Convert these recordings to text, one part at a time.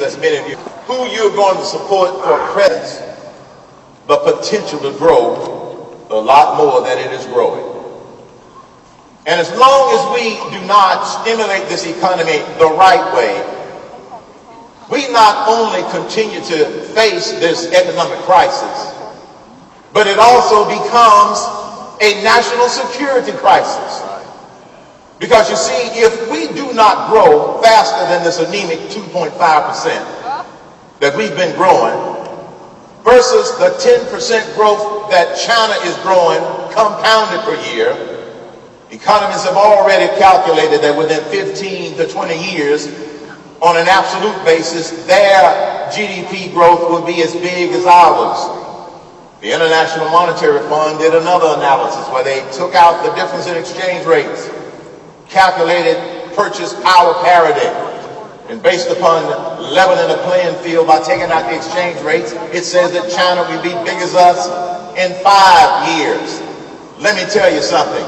as many of you, who you're going to support for presence, but potential to grow a lot more than it is growing. And as long as we do not stimulate this economy the right way, we not only continue to face this economic crisis, but it also becomes a national security crisis. Because you see, if we do not grow faster than this anemic 2.5% that we've been growing, versus the 10% growth that China is growing compounded per year, economists have already calculated that within 15 to 20 years, on an absolute basis, their GDP growth will be as big as ours. The International Monetary Fund did another analysis where they took out the difference in exchange rates, calculated purchase power parity, and based upon leveling the playing field by taking out the exchange rates, it says that China will be big as us in 5 years. Let me tell you something.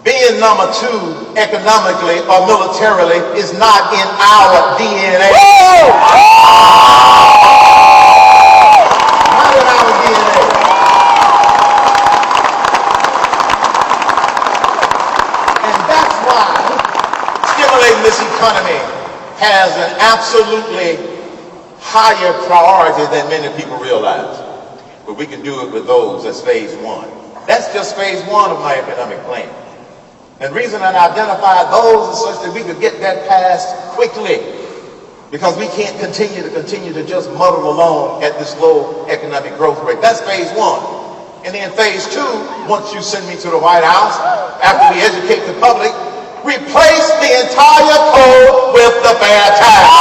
Being number 2 economically or militarily is not in our DNA. Not in our DNA. And that's why stimulating this economy has an absolutely higher priority than many people realize. But we can do it with those. That's phase 1. That's just phase 1 of my economic plan. And the reason I identified those is such that we could get that passed quickly, because we can't continue to just muddle along at this low economic growth rate. That's phase 1. And then phase 2, once you send me to the White House, after we educate the public, replace the entire code with the fair tax.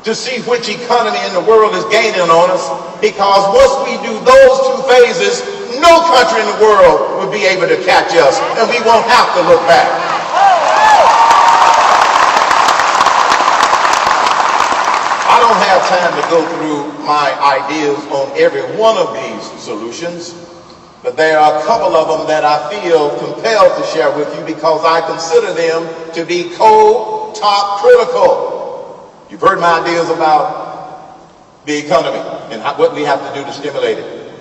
To see which economy in the world is gaining on us, because once we do those 2 phases, no country in the world will be able to catch us, and we won't have to look back. I don't have time to go through my ideas on every one of these solutions, but there are a couple of them that I feel compelled to share with you because I consider them to be top critical. You've heard my ideas about the economy and what we have to do to stimulate it.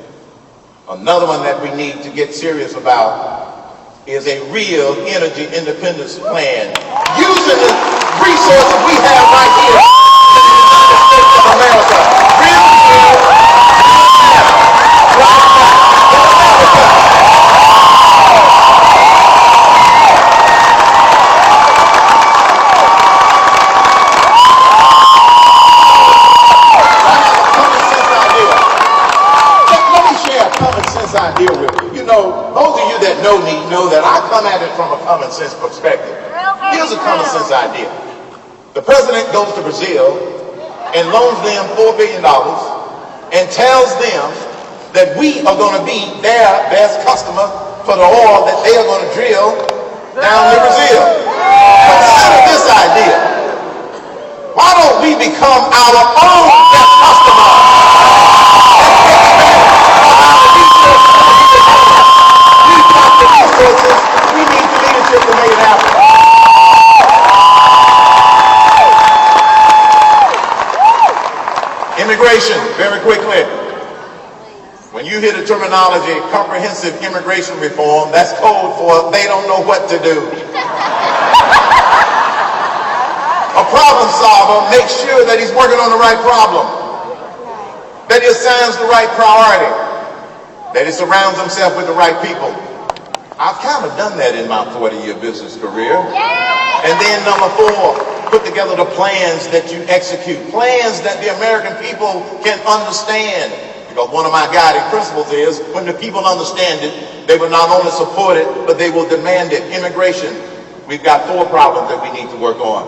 Another one that we need to get serious about is a real energy independence plan, using the resources we have right here in the United States of America. Real idea with you. You know, those of you that know me know that I come at it from a common sense perspective. Here's a common sense idea. The president goes to Brazil and loans them $4 billion and tells them that we are going to be their best customer for the oil that they are going to drill down in Brazil. Consider this idea. Why don't we become our own best customer? We need the leadership to make it happen. Immigration, very quickly. When you hear the terminology comprehensive immigration reform, that's code for they don't know what to do. A problem solver makes sure that he's working on the right problem, that he assigns the right priority, that he surrounds himself with the right people. I've kind of done that in my 40-year business career. And then number 4, put together the plans that you execute, plans that the American people can understand. Because one of my guiding principles is when the people understand it, they will not only support it, but they will demand it. Immigration, we've got 4 problems that we need to work on.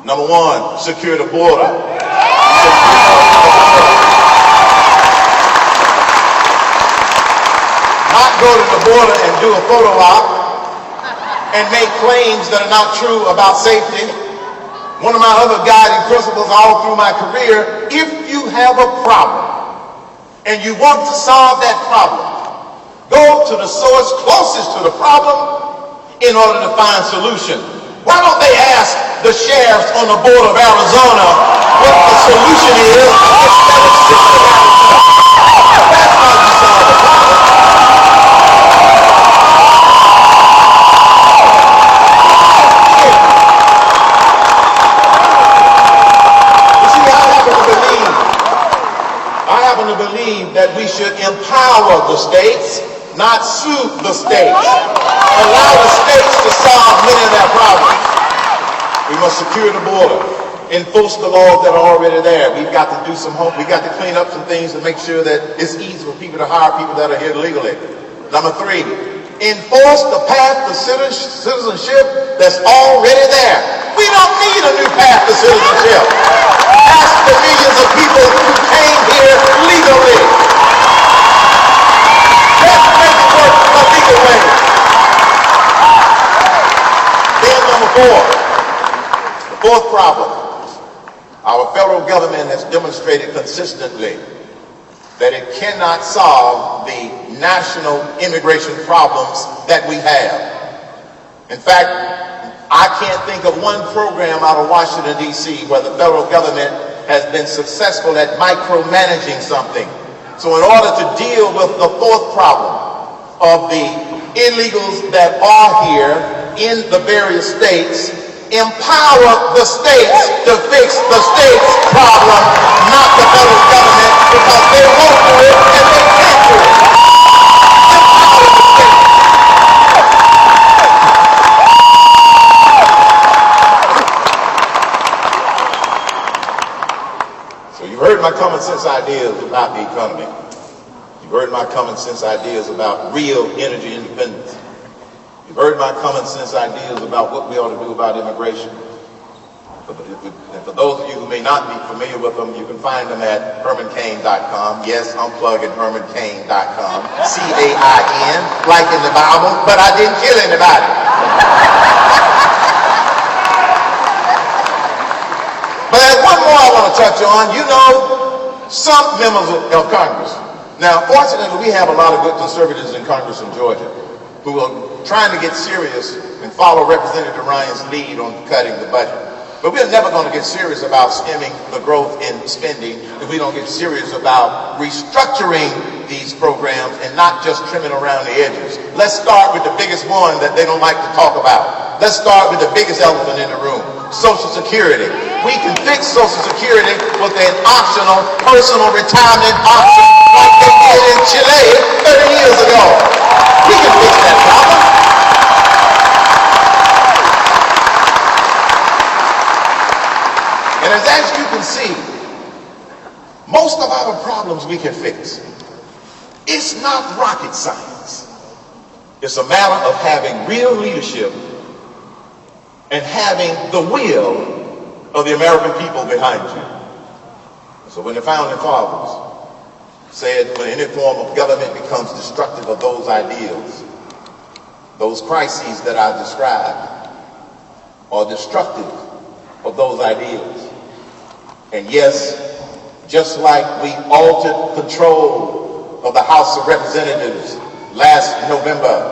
Number 1, secure the border. go to the border and do a photo op and make claims that are not true about safety. One of my other guiding principles all through my career, if you have a problem and you want to solve that problem, go to the source closest to the problem in order to find solution. Why don't they ask the sheriffs on the border of Arizona what the solution is instead of sitting around? That's how you solve the problem. You see, I happen to believe that we should empower the states, not sue the states. Allow the states to solve many of their problems. We must secure the border, enforce the laws that are already there. We've got to do some we got to clean up some things to make sure that it's easy for people to hire people that are here legally. Number 3, enforce the path to citizenship that's already there. We don't need a new path to citizenship. Ask the millions of people who came here legally. Let's make it work a legal way. Then number 4, the fourth problem. Our federal government has demonstrated consistently that it cannot solve the national immigration problems that we have. In fact, I can't think of one program out of Washington, D.C. where the federal government has been successful at micromanaging something. So in order to deal with the fourth problem of the illegals that are here in the various states, empower the states to fix the states' problem, not the federal government, because they won't do it and they can't do it. Empower the states. So you've heard my common sense ideas about the economy. You've heard my common sense ideas about real energy independence. You've heard my common sense ideas about what we ought to do about immigration. And for those of you who may not be familiar with them, you can find them at hermancain.com. Yes, I'm plugging hermancain.com. C-A-I-N, like in the Bible, but I didn't kill anybody. But there's one more I want to touch on. You know, some members of Congress. Now, fortunately, we have a lot of good conservatives in Congress in Georgia who are trying to get serious and follow Representative Ryan's lead on cutting the budget. But we're never going to get serious about stemming the growth in spending if we don't get serious about restructuring these programs and not just trimming around the edges. Let's start with the biggest one that they don't like to talk about. Let's start with the biggest elephant in the room, Social Security. We can fix Social Security with an optional personal retirement option like they did in Chile 30 years ago. We can fix that problem. And as you can see, most of our problems we can fix. It's not rocket science. It's a matter of having real leadership and having the will of the American people behind you. So when the founding fathers said when any form of government becomes destructive of those ideals, those crises that I described are destructive of those ideals. And yes, just like we altered control of the House of Representatives last November,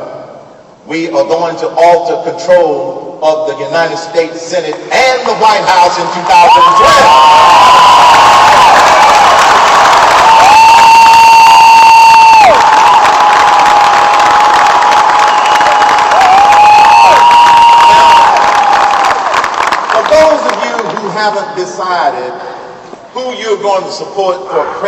we are going to alter control of the United States Senate and the White House in 2012. Haven't decided who you're going to support for president.